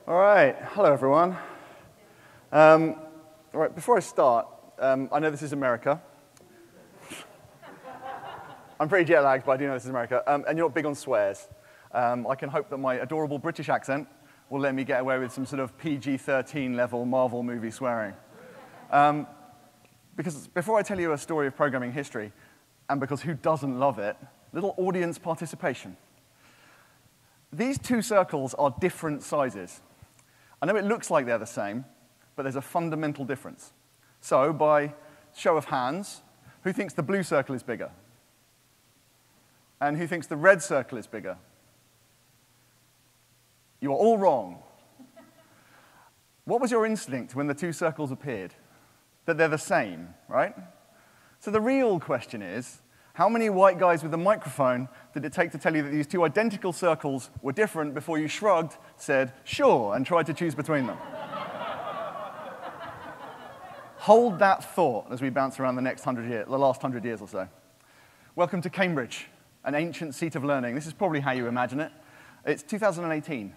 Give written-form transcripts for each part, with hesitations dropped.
All right, hello everyone. All right, before I start, I know this is America. I'm pretty jet lagged, but I do know this is America. And you're not big on swears. I can hope that my adorable British accent will let me get away with some sort of PG-13 level Marvel movie swearing. Because before I tell you a story of programming history, and because who doesn't love it, little audience participation. These two circles are different sizes. I know it looks like they're the same, but there's a fundamental difference. So, by show of hands, who thinks the blue circle is bigger? And who thinks the red circle is bigger? You are all wrong. What was your instinct when the two circles appeared? That they're the same, right? So the real question is, how many white guys with a microphone did it take to tell you that these two identical circles were different before you shrugged, said, sure, and tried to choose between them? Hold that thought as we bounce around the last 100 years or so. Welcome to Cambridge, an ancient seat of learning. This is probably how you imagine it. It's 2018.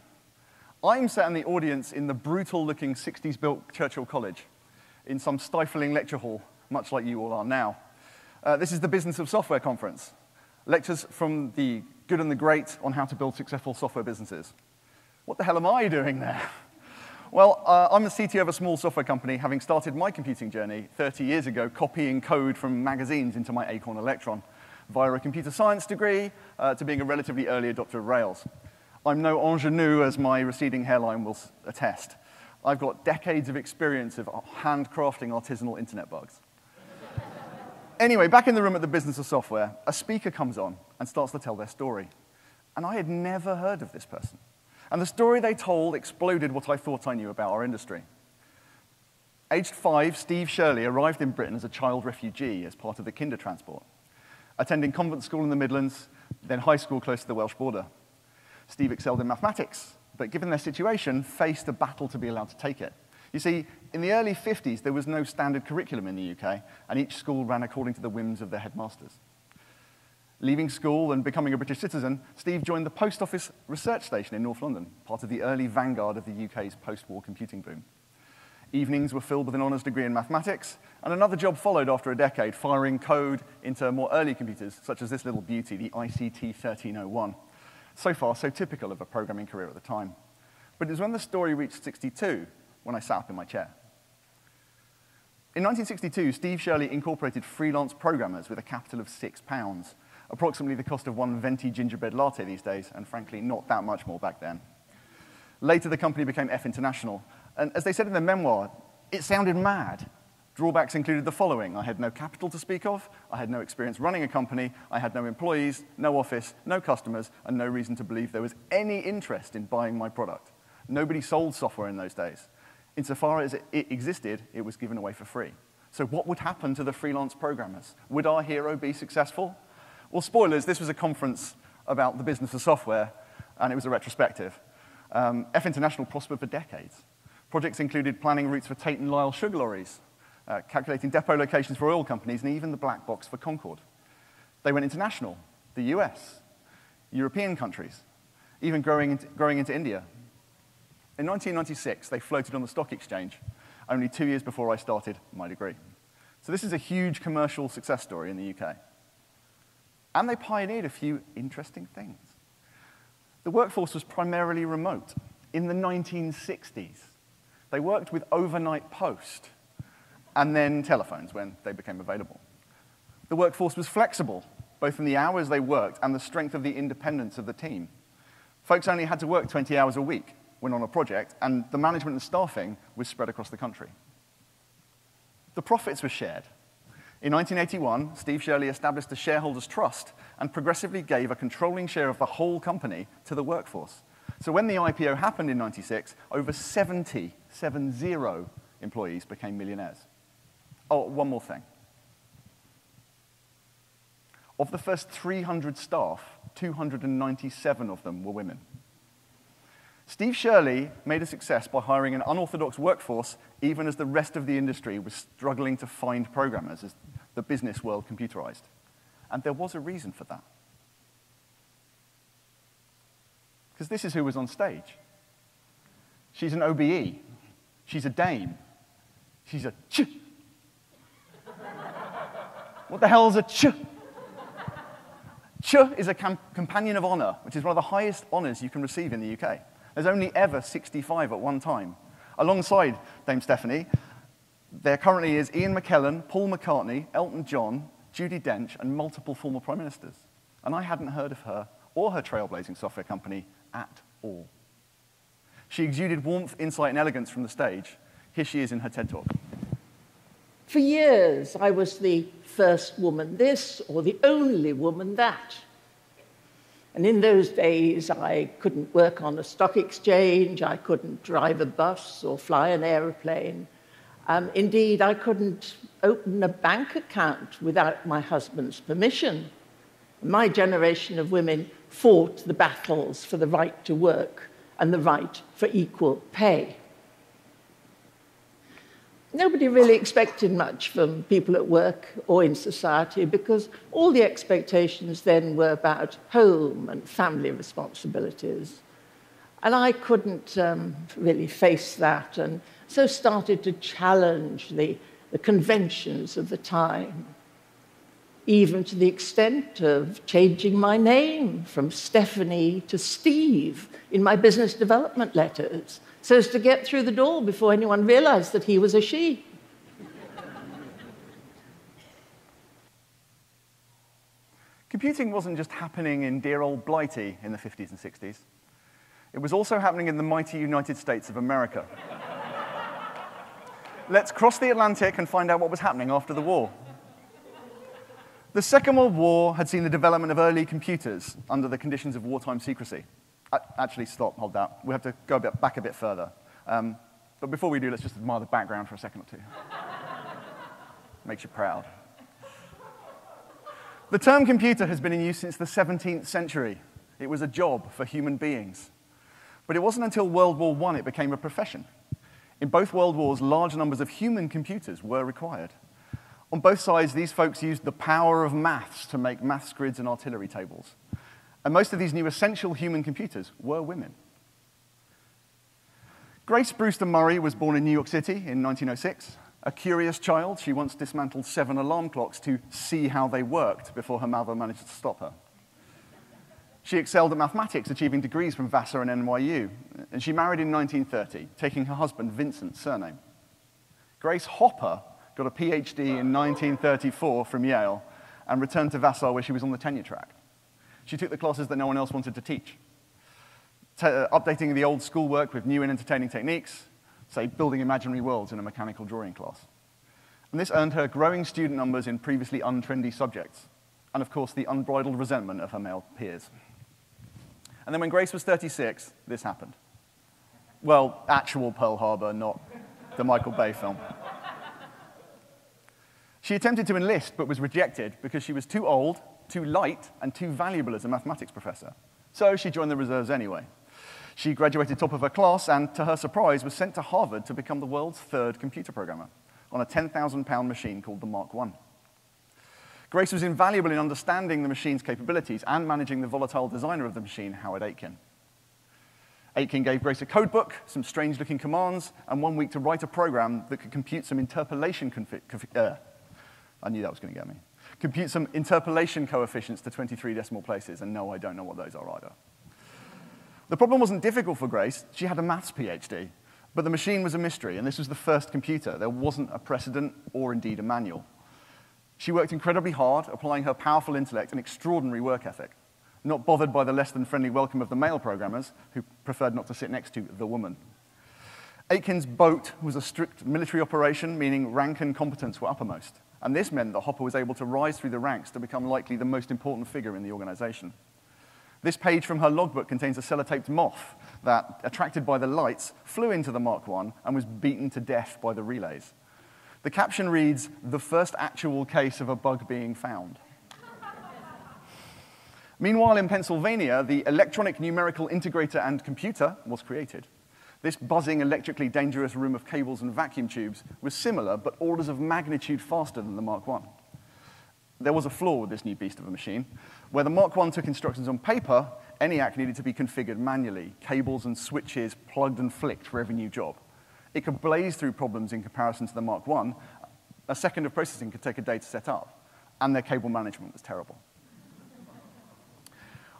I'm sat in the audience in the brutal-looking 60s-built Churchill College in some stifling lecture hall, much like you all are now. This is the Business of Software conference. Lectures from the good and the great on how to build successful software businesses. What the hell am I doing there? Well, I'm the CTO of a small software company, having started my computing journey 30 years ago, copying code from magazines into my Acorn Electron, via a computer science degree to being a relatively early adopter of Rails. I'm no ingenue, as my receding hairline will attest. I've got decades of experience of handcrafting artisanal internet bugs. Anyway, back in the room at the Business of Software, a speaker comes on and starts to tell their story. And I had never heard of this person. And the story they told exploded what I thought I knew about our industry. Aged 5, Steve Shirley arrived in Britain as a child refugee as part of the Kinder Transport, attending convent school in the Midlands, then high school close to the Welsh border. Steve excelled in mathematics, but given their situation, faced a battle to be allowed to take it. You see, in the early 50s, there was no standard curriculum in the UK, and each school ran according to the whims of their headmasters. Leaving school and becoming a British citizen, Steve joined the Post Office Research Station in North London, part of the early vanguard of the UK's post-war computing boom. Evenings were filled with an honours degree in mathematics, and another job followed after a decade, firing code into more early computers, such as this little beauty, the ICT 1301. So far, so typical of a programming career at the time. But it was when the story reached 62 when I sat up in my chair. In 1962, Steve Shirley incorporated freelance programmers with a capital of £6, approximately the cost of one venti gingerbread latte these days, and frankly, not that much more back then. Later, the company became F International, and as they said in their memoir, it sounded mad. Drawbacks included the following: I had no capital to speak of, I had no experience running a company, I had no employees, no office, no customers, and no reason to believe there was any interest in buying my product. Nobody sold software in those days. Insofar as it existed, it was given away for free. So what would happen to the freelance programmers? Would our hero be successful? Well, spoilers, this was a conference about the business of software, and it was a retrospective. F International prospered for decades. Projects included planning routes for Tate and Lyle sugar lorries, calculating depot locations for oil companies, and even the black box for Concorde. They went international, the US, European countries, even growing into India. In 1996, they floated on the stock exchange, only 2 years before I started my degree. So this is a huge commercial success story in the UK. And they pioneered a few interesting things. The workforce was primarily remote. In the 1960s, they worked with overnight post, and then telephones when they became available. The workforce was flexible, both in the hours they worked and the strength of the independence of the team. Folks only had to work 20 hours a week when on a project, and the management and staffing was spread across the country. The profits were shared. In 1981, Steve Shirley established a shareholders' trust and progressively gave a controlling share of the whole company to the workforce. So when the IPO happened in 96, over 70 employees became millionaires. Oh, one more thing. Of the first 300 staff, 297 of them were women. Steve Shirley made a success by hiring an unorthodox workforce, even as the rest of the industry was struggling to find programmers as the business world computerized. And there was a reason for that. Because this is who was on stage. She's an OBE. She's a dame. She's a ch. What the hell is a ch? Ch is a companion of honor, which is one of the highest honors you can receive in the UK. There's only ever 65 at one time. Alongside Dame Stephanie, there currently is Ian McKellen, Paul McCartney, Elton John, Judi Dench, and multiple former prime ministers. And I hadn't heard of her or her trailblazing software company at all. She exuded warmth, insight, and elegance from the stage. Here she is in her TED Talk. For years, I was the first woman this or the only woman that. And in those days, I couldn't work on a stock exchange, I couldn't drive a bus or fly an aeroplane. Indeed, I couldn't open a bank account without my husband's permission. My generation of women fought the battles for the right to work and the right for equal pay. Nobody really expected much from people at work or in society because all the expectations then were about home and family responsibilities. And I couldn't really face that, and so started to challenge the conventions of the time, even to the extent of changing my name from Stephanie to Steve in my business development letters, so as to get through the door before anyone realized that he was a she. Computing wasn't just happening in dear old Blighty in the 50s and 60s. It was also happening in the mighty United States of America. Let's cross the Atlantic and find out what was happening after the war. The Second World War had seen the development of early computers under the conditions of wartime secrecy. Actually, stop, hold that. We have to go back a bit further. But before we do, let's just admire the background for a second or two. Makes you proud. The term computer has been in use since the 17th century. It was a job for human beings. But it wasn't until World War I it became a profession. In both world wars, large numbers of human computers were required. On both sides, these folks used the power of maths to make maths grids and artillery tables. And most of these new essential human computers were women. Grace Brewster Murray was born in New York City in 1906. A curious child, she once dismantled 7 alarm clocks to see how they worked before her mother managed to stop her. She excelled at mathematics, achieving degrees from Vassar and NYU. And she married in 1930, taking her husband Vincent's surname. Grace Hopper got a PhD in 1934 from Yale and returned to Vassar where she was on the tenure track. She took the classes that no one else wanted to teach, updating the old schoolwork with new and entertaining techniques, say building imaginary worlds in a mechanical drawing class. And this earned her growing student numbers in previously untrendy subjects, and of course the unbridled resentment of her male peers. And then when Grace was 36, this happened. Well, actual Pearl Harbor, not the Michael Bay film. She attempted to enlist, but was rejected because she was too old, too light, and too valuable as a mathematics professor. So she joined the reserves anyway. She graduated top of her class and, to her surprise, was sent to Harvard to become the world's 3rd computer programmer on a 10,000-pound machine called the Mark I. Grace was invaluable in understanding the machine's capabilities and managing the volatile designer of the machine, Howard Aitken. Aitken gave Grace a codebook, some strange-looking commands, and 1 week to write a program that could compute some interpolation I knew that was going to get me. Compute some interpolation coefficients to 23 decimal places, and no, I don't know what those are either. The problem wasn't difficult for Grace. She had a maths PhD, but the machine was a mystery, and this was the first computer. There wasn't a precedent or indeed a manual. She worked incredibly hard, applying her powerful intellect and extraordinary work ethic, not bothered by the less than friendly welcome of the male programmers, who preferred not to sit next to the woman. Aitken's boat was a strict military operation, meaning rank and competence were uppermost. And this meant that Hopper was able to rise through the ranks to become likely the most important figure in the organization. This page from her logbook contains a sellotaped moth that, attracted by the lights, flew into the Mark I and was beaten to death by the relays. The caption reads, "The first actual case of a bug being found." Meanwhile, in Pennsylvania, the electronic numerical integrator and computer was created. This buzzing, electrically dangerous room of cables and vacuum tubes was similar, but orders of magnitude faster than the Mark I. There was a flaw with this new beast of a machine. Where the Mark I took instructions on paper, ENIAC needed to be configured manually, cables and switches plugged and flicked for every new job. It could blaze through problems in comparison to the Mark I. A second of processing could take a day to set up, and their cable management was terrible.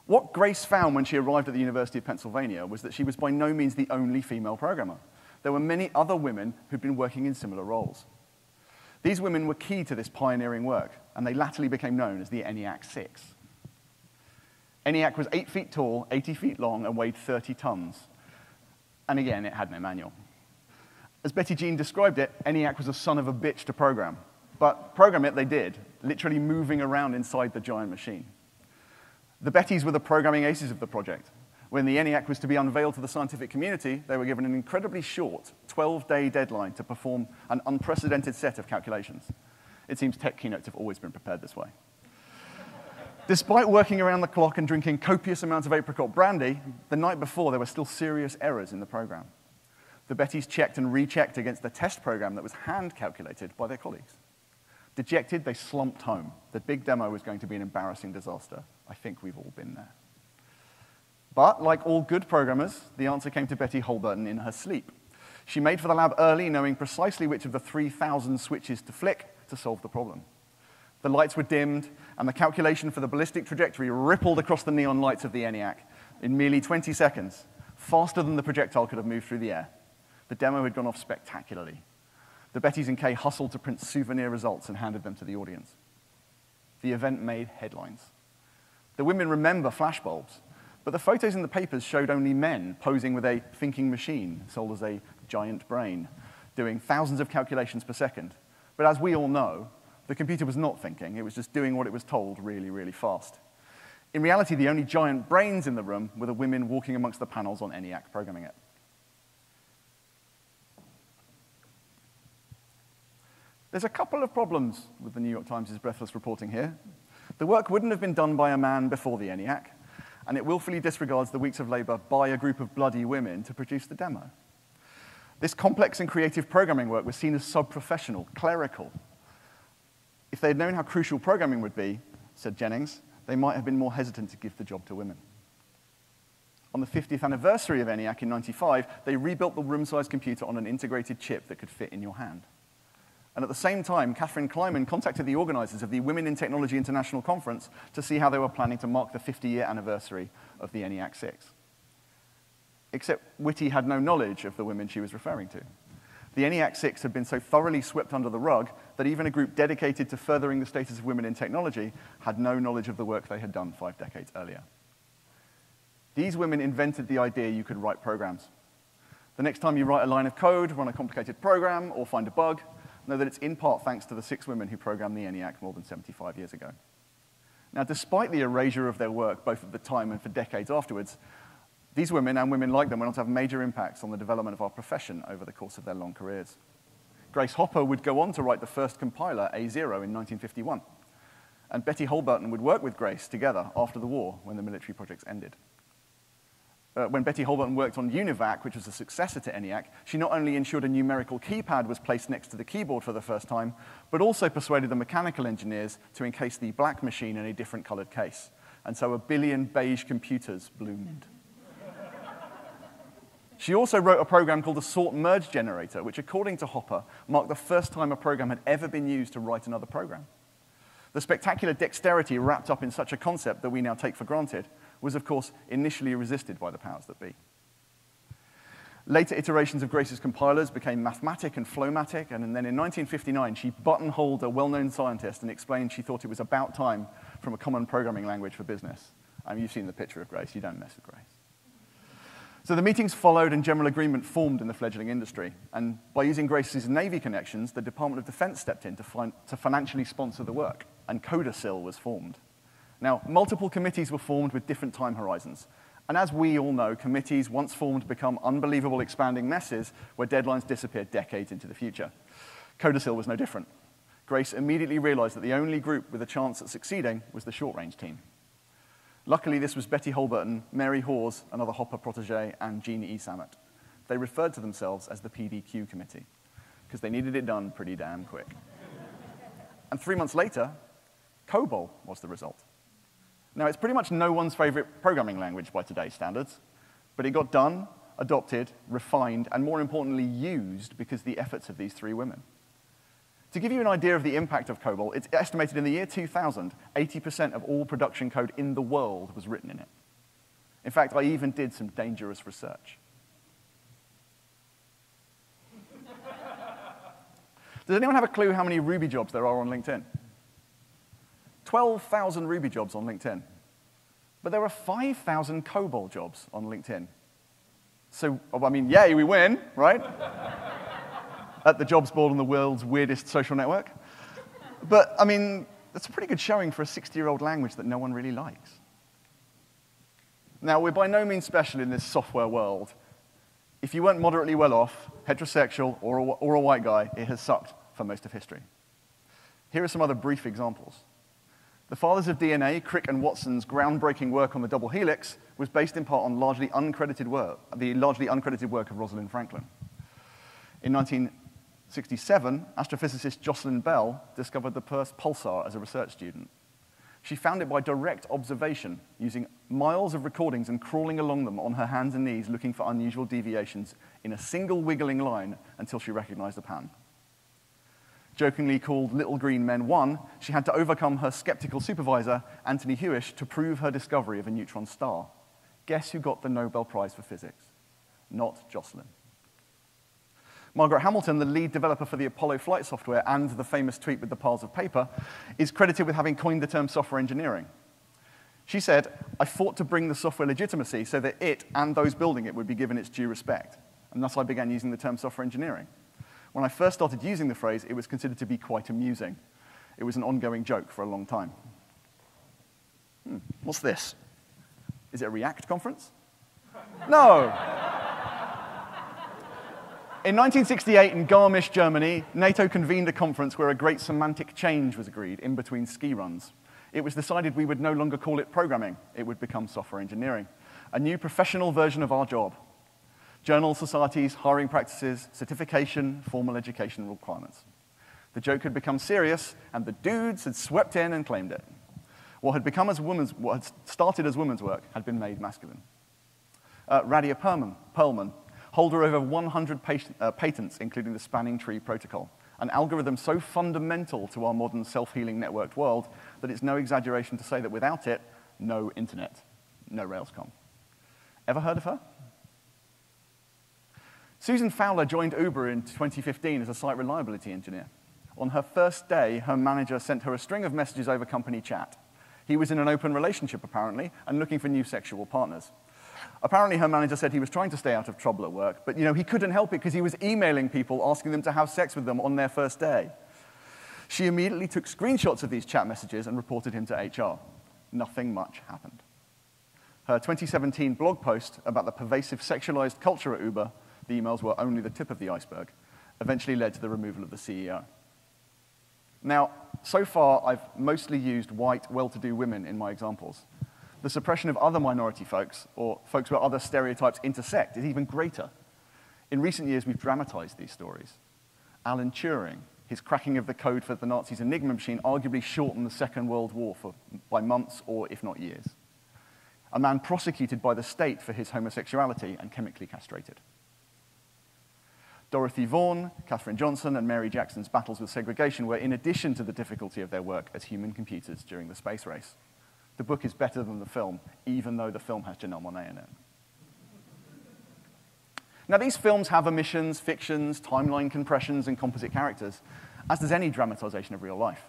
What Grace found when she arrived at the University of Pennsylvania was that she was by no means the only female programmer. There were many other women who'd been working in similar roles. These women were key to this pioneering work, and they latterly became known as the ENIAC 6. ENIAC was 8 feet tall, 80 feet long, and weighed 30 tons. And again, it had no manual. As Betty Jean described it, ENIAC was a son of a bitch to program. But program it they did, literally moving around inside the giant machine. The Bettys were the programming aces of the project. When the ENIAC was to be unveiled to the scientific community, they were given an incredibly short 12-day deadline to perform an unprecedented set of calculations. It seems tech keynotes have always been prepared this way. Despite working around the clock and drinking copious amounts of apricot brandy, the night before there were still serious errors in the program. The Bettys checked and rechecked against the test program that was hand-calculated by their colleagues. Dejected, they slumped home. The big demo was going to be an embarrassing disaster. I think we've all been there. But, like all good programmers, the answer came to Betty Holberton in her sleep. She made for the lab early, knowing precisely which of the 3,000 switches to flick to solve the problem. The lights were dimmed, and the calculation for the ballistic trajectory rippled across the neon lights of the ENIAC in merely 20 seconds, faster than the projectile could have moved through the air. The demo had gone off spectacularly. The Bettys and Kay hustled to print souvenir results and handed them to the audience. The event made headlines. The women remember flashbulbs, but the photos in the papers showed only men posing with a thinking machine sold as a giant brain, doing thousands of calculations per second. But as we all know, the computer was not thinking. It was just doing what it was told really, really fast. In reality, the only giant brains in the room were the women walking amongst the panels on ENIAC programming it. There's a couple of problems with the New York Times' breathless reporting here. The work wouldn't have been done by a man before the ENIAC, and it willfully disregards the weeks of labor by a group of bloody women to produce the demo. This complex and creative programming work was seen as sub-professional, clerical. If they had known how crucial programming would be, said Jennings, they might have been more hesitant to give the job to women. On the 50th anniversary of ENIAC in '95, they rebuilt the room-sized computer on an integrated chip that could fit in your hand. And at the same time, Catherine Kleiman contacted the organizers of the Women in Technology International Conference to see how they were planning to mark the 50-year anniversary of the ENIAC 6. Except Whitty had no knowledge of the women she was referring to. The ENIAC 6 had been so thoroughly swept under the rug that even a group dedicated to furthering the status of women in technology had no knowledge of the work they had done 5 decades earlier. These women invented the idea you could write programs. The next time you write a line of code, run a complicated program, or find a bug, know that it's in part thanks to the 6 women who programmed the ENIAC more than 75 years ago. Now, despite the erasure of their work, both at the time and for decades afterwards, these women and women like them went on to have major impacts on the development of our profession over the course of their long careers. Grace Hopper would go on to write the first compiler, A0, in 1951. And Betty Holberton would work with Grace together after the war when the military projects ended. When Betty Holberton worked on UNIVAC, which was a successor to ENIAC, she not only ensured a numerical keypad was placed next to the keyboard for the first time, but also persuaded the mechanical engineers to encase the black machine in a different colored case. And so 1 billion beige computers bloomed. She also wrote a program called the sort merge generator, which, according to Hopper, marked the first time a program had ever been used to write another program. The spectacular dexterity wrapped up in such a concept that we now take for granted was, of course, initially resisted by the powers that be. Later iterations of Grace's compilers became Mathematic and Flowmatic, and then in 1959, she buttonholed a well-known scientist and explained she thought it was about time from a common programming language for business. I mean, you've seen the picture of Grace. You don't mess with Grace. So the meetings followed, and general agreement formed in the fledgling industry. And by using Grace's Navy connections, the Department of Defense stepped in to financially sponsor the work, and Codicil was formed. Now, multiple committees were formed with different time horizons. And as we all know, committees, once formed, become unbelievable expanding messes where deadlines disappear decades into the future. Codicil was no different. Grace immediately realized that the only group with a chance at succeeding was the short-range team. Luckily, this was Betty Holberton, Mary Hawes, another Hopper protege, and Jean E. Sammet. They referred to themselves as the PDQ committee, because they needed it done pretty damn quick. And 3 months later, COBOL was the result. Now, it's pretty much no one's favorite programming language by today's standards, but it got done, adopted, refined, and more importantly, used because of the efforts of these three women. To give you an idea of the impact of COBOL, it's estimated in the year 2000, 80% of all production code in the world was written in it. In fact, I even did some dangerous research. Does anyone have a clue how many Ruby jobs there are on LinkedIn? 12,000 Ruby jobs on LinkedIn. But there are 5,000 COBOL jobs on LinkedIn. So, I mean, yay, we win, right? At the jobs board on the world's weirdest social network. But, I mean, that's a pretty good showing for a 60-year-old language that no one really likes. Now, we're by no means special in this software world. If you weren't moderately well off, heterosexual, or a white guy, it has sucked for most of history. Here are some other brief examples. The fathers of DNA, Crick and Watson's groundbreaking work on the double helix, was based in part on the largely uncredited work of Rosalind Franklin. In 1967, astrophysicist Jocelyn Bell discovered the first pulsar as a research student. She found it by direct observation, using miles of recordings and crawling along them on her hands and knees, looking for unusual deviations in a single wiggling line until she recognized a pattern. Jokingly called Little Green Men 1, she had to overcome her skeptical supervisor, Anthony Hewish, to prove her discovery of a neutron star. Guess who got the Nobel Prize for Physics? Not Jocelyn. Margaret Hamilton, the lead developer for the Apollo flight software and the famous tweet with the piles of paper, is credited with having coined the term software engineering. She said, "I fought to bring the software legitimacy so that it and those building it would be given its due respect. And thus I began using the term software engineering. When I first started using the phrase, it was considered to be quite amusing. It was an ongoing joke for a long time." What's this? Is it a React conference? No. In 1968, in Garmisch, Germany, NATO convened a conference where a great semantic change was agreed in between ski runs. It was decided we would no longer call it programming. It would become software engineering, a new professional version of our job. Journals, societies, hiring practices, certification, formal education requirements. The joke had become serious, and the dudes had swept in and claimed it. What had started as women's work had been made masculine. Radia Perlman, holder of over 100 patents, including the spanning tree protocol, an algorithm so fundamental to our modern self-healing networked world that it's no exaggeration to say that without it, no internet, no RailsConf. Ever heard of her? Susan Fowler joined Uber in 2015 as a site reliability engineer. On her first day, her manager sent her a string of messages over company chat. He was in an open relationship, apparently, and looking for new sexual partners. Apparently, her manager said he was trying to stay out of trouble at work, but he couldn't help it because he was emailing people asking them to have sex with them on their first day. She immediately took screenshots of these chat messages and reported him to HR. Nothing much happened. Her 2017 blog post about the pervasive sexualized culture at Uber, the emails were only the tip of the iceberg, eventually led to the removal of the CEO. Now, so far, I've mostly used white, well-to-do women in my examples. The suppression of other minority folks, or folks where other stereotypes intersect, is even greater. In recent years, we've dramatized these stories. Alan Turing, his cracking of the code for the Nazis' Enigma machine arguably shortened the Second World War by months or, if not years. A man prosecuted by the state for his homosexuality and chemically castrated. Dorothy Vaughan, Katherine Johnson, and Mary Jackson's battles with segregation were in addition to the difficulty of their work as human computers during the space race. The book is better than the film, even though the film has Janelle Monáe in it. Now, these films have omissions, fictions, timeline compressions, and composite characters, as does any dramatization of real life.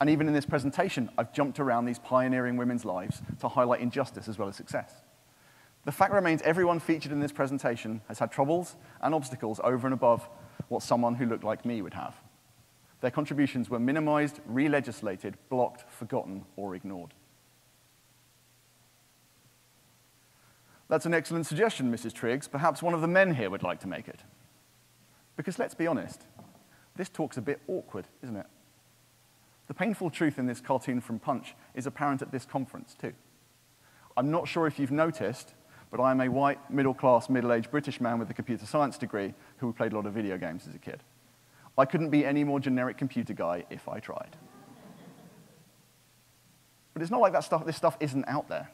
And even in this presentation, I've jumped around these pioneering women's lives to highlight injustice as well as success. The fact remains everyone featured in this presentation has had troubles and obstacles over and above what someone who looked like me would have. Their contributions were minimized, re-legislated, blocked, forgotten, or ignored. That's an excellent suggestion, Mrs. Triggs. Perhaps one of the men here would like to make it. Because let's be honest, this talk's a bit awkward, isn't it? The painful truth in this cartoon from Punch is apparent at this conference, too. I'm not sure if you've noticed, but I am a white, middle-class, middle-aged British man with a computer science degree who played a lot of video games as a kid. I couldn't be any more generic computer guy if I tried. But it's not like this stuff isn't out there.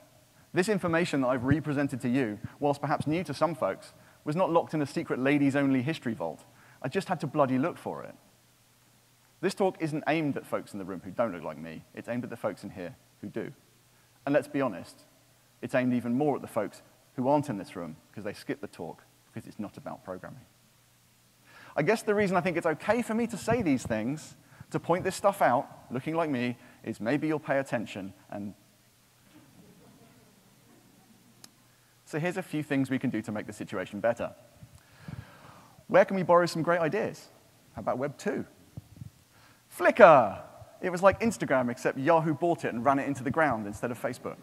This information that I've represented to you, whilst perhaps new to some folks, was not locked in a secret ladies-only history vault. I just had to bloody look for it. This talk isn't aimed at folks in the room who don't look like me. It's aimed at the folks in here who do. And let's be honest, it's aimed even more at the folks who aren't in this room because they skip the talk because it's not about programming. I guess the reason I think it's okay for me to say these things, to point this stuff out, looking like me, is maybe you'll pay attention. And so here's a few things we can do to make the situation better. Where can we borrow some great ideas? How about Web 2? Flickr. It was like Instagram, except Yahoo bought it and ran it into the ground instead of Facebook.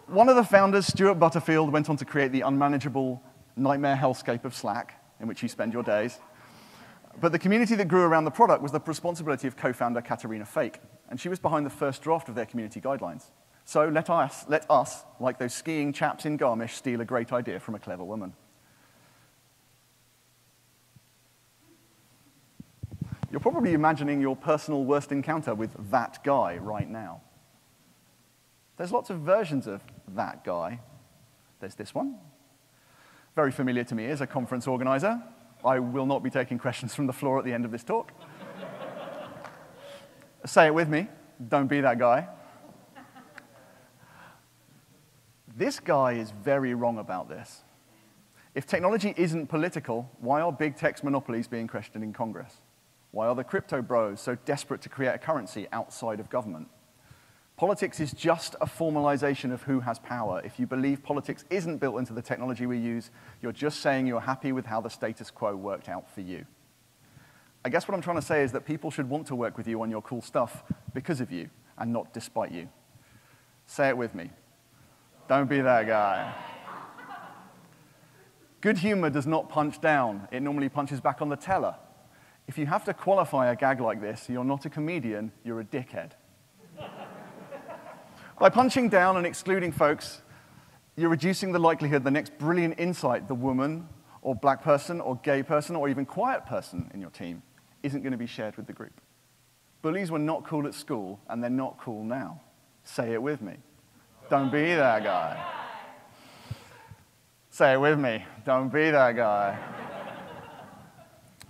One of the founders, Stuart Butterfield, went on to create the unmanageable nightmare hellscape of Slack, in which you spend your days. But the community that grew around the product was the responsibility of co-founder Katerina Fake, and she was behind the first draft of their community guidelines. So let us, like those skiing chaps in Garmisch, steal a great idea from a clever woman. You're probably imagining your personal worst encounter with that guy right now. There's lots of versions of that guy. There's this one. Very familiar to me as a conference organizer. I will not be taking questions from the floor at the end of this talk. Say it with me. Don't be that guy. This guy is very wrong about this. If technology isn't political, why are big tech's monopolies being questioned in Congress? Why are the crypto bros so desperate to create a currency outside of government? Politics is just a formalization of who has power. If you believe politics isn't built into the technology we use, you're just saying you're happy with how the status quo worked out for you. I guess what I'm trying to say is that people should want to work with you on your cool stuff because of you and not despite you. Say it with me. Don't be that guy. Good humor does not punch down. It normally punches back on the teller. If you have to qualify a gag like this, you're not a comedian, you're a dickhead. By punching down and excluding folks, you're reducing the likelihood the next brilliant insight the woman or black person or gay person or even quiet person in your team isn't going to be shared with the group. Bullies were not cool at school, and they're not cool now. Say it with me. Don't be that guy. Say it with me. Don't be that guy.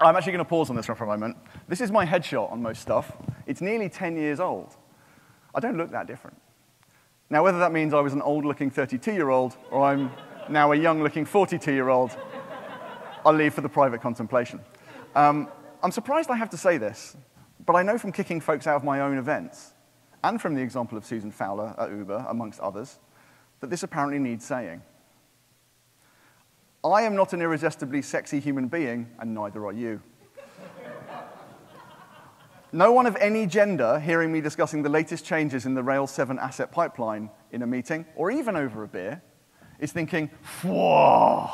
I'm actually going to pause on this one for a moment. This is my headshot on most stuff. It's nearly 10 years old. I don't look that different. Now, whether that means I was an old-looking 32-year-old or I'm now a young-looking 42-year-old, I'll leave for the private contemplation. I'm surprised I have to say this, but I know from kicking folks out of my own events, and from the example of Susan Fowler at Uber, amongst others, that this apparently needs saying. I am not an irresistibly sexy human being, and neither are you. No one of any gender hearing me discussing the latest changes in the Rails 7 asset pipeline in a meeting, or even over a beer, is thinking, whoa.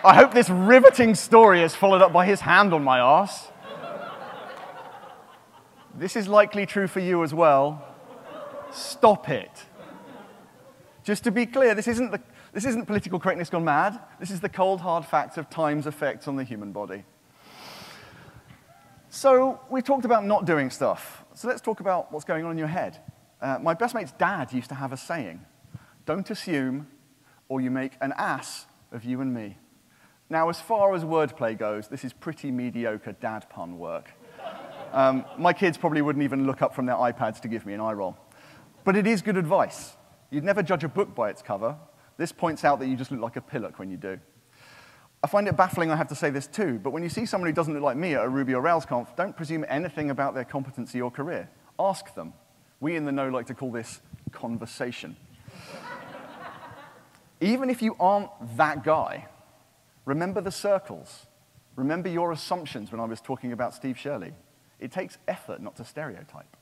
I hope this riveting story is followed up by his hand on my arse. This is likely true for you as well. Stop it. Just to be clear, this isn't political correctness gone mad. This is the cold, hard fact of time's effects on the human body. So we talked about not doing stuff. So let's talk about what's going on in your head. My best mate's dad used to have a saying, don't assume, or you make an ass of you and me. Now, as far as wordplay goes, this is pretty mediocre dad pun work. My kids probably wouldn't even look up from their iPads to give me an eye roll. But it is good advice. You'd never judge a book by its cover. This points out that you just look like a pillock when you do. I find it baffling I have to say this too, but when you see someone who doesn't look like me at a Ruby or RailsConf, don't presume anything about their competency or career. Ask them. We in the know like to call this conversation. Even if you aren't that guy, remember the circles. Remember your assumptions when I was talking about Steve Shirley. It takes effort not to stereotype.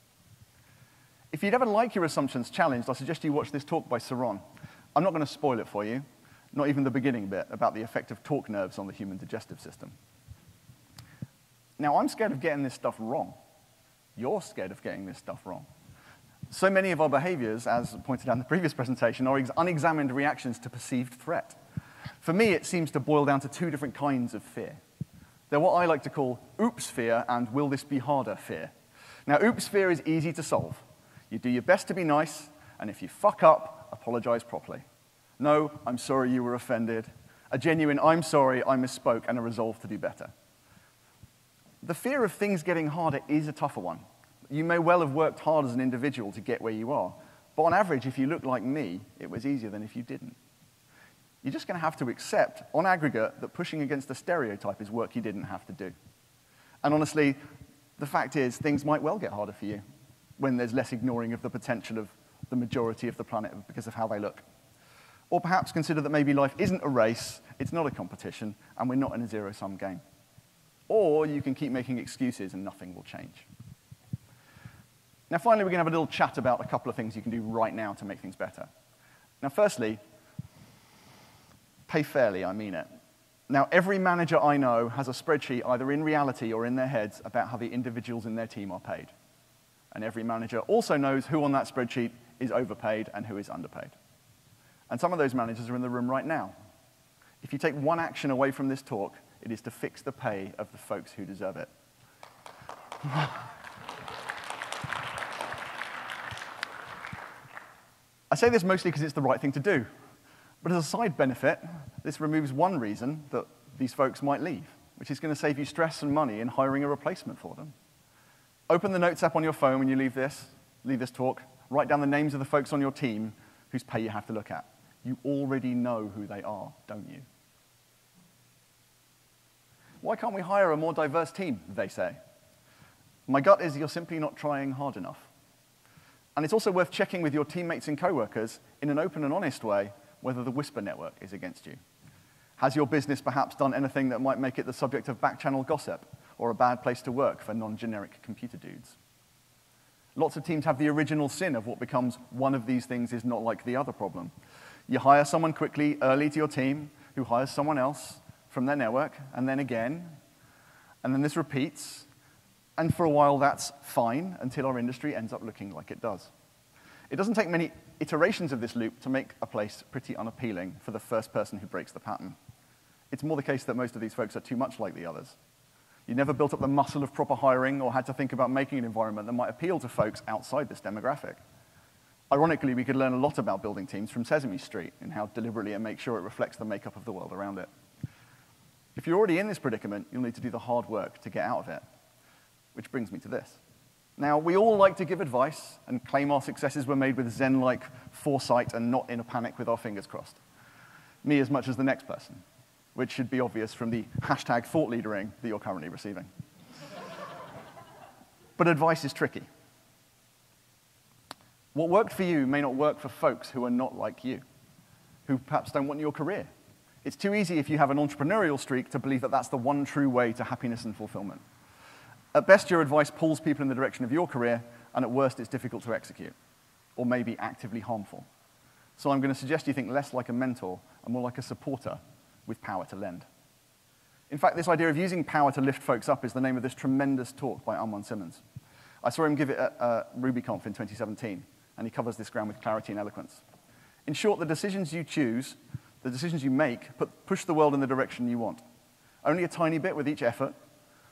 If you'd ever like your assumptions challenged, I suggest you watch this talk by Saron. I'm not going to spoil it for you. Not even the beginning bit, about the effect of talk nerves on the human digestive system. Now, I'm scared of getting this stuff wrong. You're scared of getting this stuff wrong. So many of our behaviors, as pointed out in the previous presentation, are unexamined reactions to perceived threat. For me, it seems to boil down to two different kinds of fear. They're what I like to call oops fear and will this be harder fear. Now, oops fear is easy to solve. You do your best to be nice, and if you fuck up, apologize properly. No, I'm sorry you were offended. A genuine I'm sorry, I misspoke, and a resolve to do better. The fear of things getting harder is a tougher one. You may well have worked hard as an individual to get where you are, but on average, if you look like me, it was easier than if you didn't. You're just going to have to accept, on aggregate, that pushing against a stereotype is work you didn't have to do. And honestly, the fact is, things might well get harder for you when there's less ignoring of the potential of the majority of the planet because of how they look. Or perhaps consider that maybe life isn't a race, it's not a competition, and we're not in a zero-sum game. Or you can keep making excuses and nothing will change. Now, finally, we're going to have a little chat about a couple of things you can do right now to make things better. Now, firstly, pay fairly, I mean it. Now, every manager I know has a spreadsheet either in reality or in their heads about how the individuals in their team are paid. And every manager also knows who on that spreadsheet is overpaid and who is underpaid. And some of those managers are in the room right now. If you take one action away from this talk, it is to fix the pay of the folks who deserve it. I say this mostly because it's the right thing to do. But as a side benefit, this removes one reason that these folks might leave, which is going to save you stress and money in hiring a replacement for them. Open the Notes app on your phone when you leave this talk. Write down the names of the folks on your team whose pay you have to look at. You already know who they are, don't you? Why can't we hire a more diverse team, they say. My gut is you're simply not trying hard enough. And it's also worth checking with your teammates and coworkers in an open and honest way whether the whisper network is against you. Has your business perhaps done anything that might make it the subject of back-channel gossip or a bad place to work for non-generic computer dudes? Lots of teams have the original sin of what becomes one of these things is not like the other problem. You hire someone quickly, early to your team, who hires someone else from their network, and then again, and then this repeats, and for a while that's fine until our industry ends up looking like it does. It doesn't take many iterations of this loop to make a place pretty unappealing for the first person who breaks the pattern. It's more the case that most of these folks are too much like the others. You never built up the muscle of proper hiring or had to think about making an environment that might appeal to folks outside this demographic. Ironically, we could learn a lot about building teams from Sesame Street and how deliberately it makes sure it reflects the makeup of the world around it. If you're already in this predicament, you'll need to do the hard work to get out of it. Which brings me to this. Now, we all like to give advice and claim our successes were made with Zen-like foresight and not in a panic with our fingers crossed. Me as much as the next person, which should be obvious from the hashtag thought leadering that you're currently receiving. But advice is tricky. What worked for you may not work for folks who are not like you, who perhaps don't want your career. It's too easy if you have an entrepreneurial streak to believe that that's the one true way to happiness and fulfillment. At best, your advice pulls people in the direction of your career, and at worst, it's difficult to execute, or maybe actively harmful. So I'm going to suggest you think less like a mentor and more like a supporter with power to lend. In fact, this idea of using power to lift folks up is the name of this tremendous talk by Armand Simmons. I saw him give it at RubyConf in 2017, and he covers this ground with clarity and eloquence. In short, the decisions you choose, the decisions you make, push the world in the direction you want. Only a tiny bit with each effort,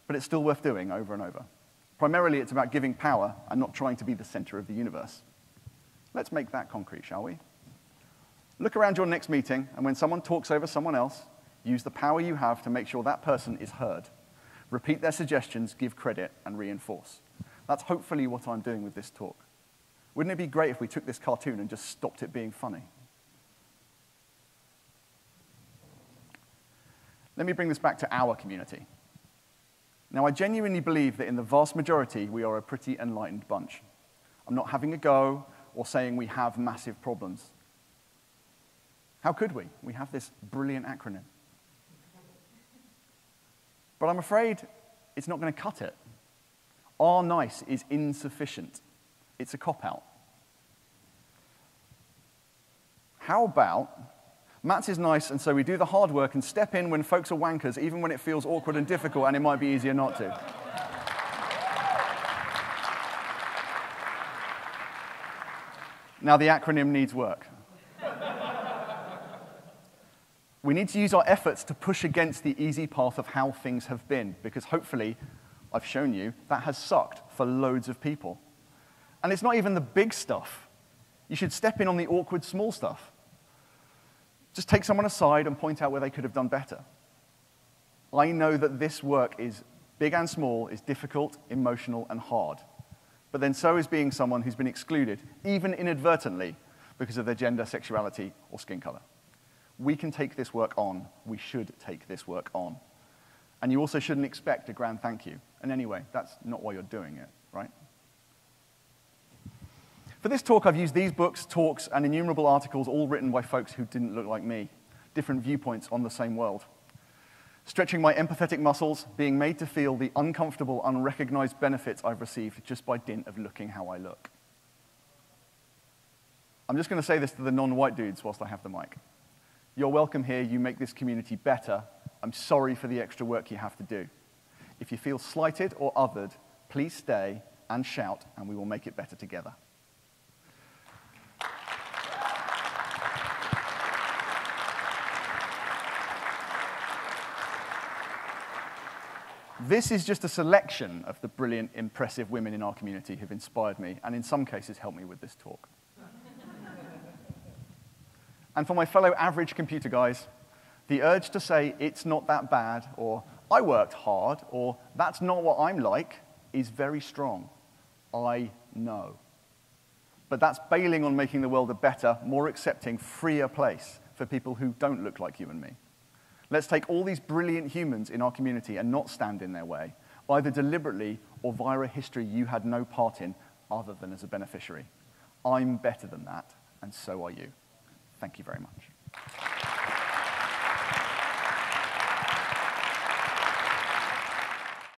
but it's still worth doing over and over. Primarily, it's about giving power and not trying to be the center of the universe. Let's make that concrete, shall we? Look around your next meeting, and when someone talks over someone else, use the power you have to make sure that person is heard. Repeat their suggestions, give credit, and reinforce. That's hopefully what I'm doing with this talk. Wouldn't it be great if we took this cartoon and just stopped it being funny? Let me bring this back to our community. Now, I genuinely believe that in the vast majority, we are a pretty enlightened bunch. I'm not having a go or saying we have massive problems. How could we? We have this brilliant acronym. But I'm afraid it's not going to cut it. Our nice is insufficient. It's a cop-out. How about Matt's is nice, and so we do the hard work and step in when folks are wankers, even when it feels awkward and difficult, and it might be easier not to. Now, the acronym needs work. We need to use our efforts to push against the easy path of how things have been, because hopefully I've shown you that has sucked for loads of people. And it's not even the big stuff. You should step in on the awkward small stuff. Just take someone aside and point out where they could have done better. I know that this work is big and small, is difficult, emotional, and hard. But then so is being someone who's been excluded, even inadvertently, because of their gender, sexuality, or skin color. We can take this work on. We should take this work on. And you also shouldn't expect a grand thank you. And anyway, that's not why you're doing it, right? For this talk, I've used these books, talks, and innumerable articles, all written by folks who didn't look like me, different viewpoints on the same world. Stretching my empathetic muscles, being made to feel the uncomfortable, unrecognized benefits I've received just by dint of looking how I look. I'm just going to say this to the non-white dudes whilst I have the mic. You're welcome here. You make this community better. I'm sorry for the extra work you have to do. If you feel slighted or othered, please stay and shout, and we will make it better together. This is just a selection of the brilliant, impressive women in our community who've inspired me, and in some cases helped me with this talk. And for my fellow average computer guys, the urge to say, it's not that bad, or I worked hard, or that's not what I'm like, is very strong. I know. But that's bailing on making the world a better, more accepting, freer place for people who don't look like you and me. Let's take all these brilliant humans in our community and not stand in their way, either deliberately or via a history you had no part in other than as a beneficiary. I'm better than that, and so are you. Thank you very much.